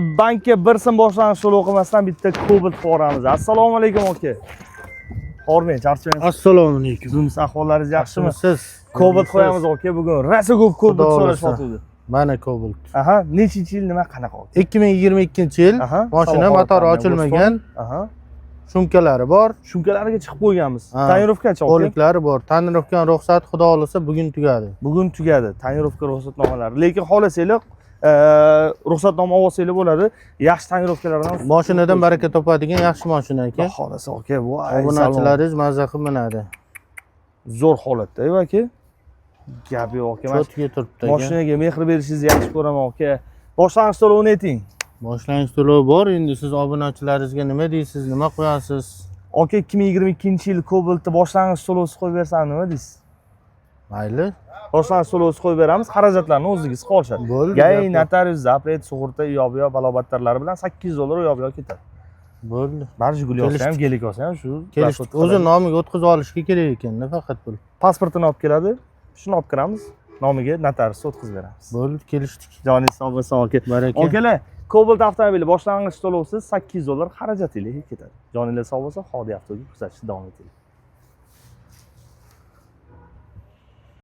Bankka bir so'm boshlanish to'lov qilmasdan bitta Cobalt boramiz. Assalomu alaykum aka. Hormang, charchamaysiz. Assalomu alaykum. Sizning ahvollaringiz yaxshimi? Siz Cobalt qo'yamiz aka bugun. Rosa ko'p Cobalt so'rashyapti. Mana Cobalt. Aha, nechinchi yil nima qanaqa aka? 2022-yil mashina motori ochilmagan. Aha. Shumkalari bor. Shumkalariga chiqib qo'yganmiz. Tonirovkachi aka. Qo'liklari bor. Tonirovka ruxsat xudo olsa bugun tugadi. Bugun tugadi. Tonirovka ruxsatnomalari. Lekin xohlasanglar ruxsatnoma olsanglar bo'ladi. Yaxshi tonirovkalardan Mashinadan baraka topadigan yaxshi mashina aka. Xolasa aka, voy. Obunachilaringiz mazza qilib minadi. Zo'r holatda, aka. Gap yo'q aka. Chotga turibdi aka. Mashinaga mehr berishingizni yaxshi ko'raman aka. Boshlang'ich to'lovini ayting. Boshlang'ich to'lov bor. Endi siz obunachilaringizga nima deysiz, nima qo'yasiz? Aka 2022-yil Cobaltni boshlang'ich to'lovsiz qo'yib bersam nima deysiz? Mayli. Boshlang'ich to'lovsiz qo'yib beramiz, xarajatlarni o'zingiz qolishadi. Gay, notarius, zapret, sug'urta, yo'q-yo'q balobatlarlari bilan $800 yo'q-yo'q ketadi. Bo'ldi. Barjigul olsa ham, gelik olsa ham shu. O'zi nomiga o'tkazib olishga kerak ekan-da faqat pul. Pasportini olib keladi, shuni olib kiramiz, nomiga notariusga o'tkazib beramiz. Bo'ldi, kelishdik. Joningiz sog' bo'lsin aka. Baraka. Akalar, Cobalt avtomobili boshlang'ich to'lovsiz $800 xarajatingiz ketadi. Joningiz sog' bo'lsin, Xodi avtoga kuzatishda davom eting.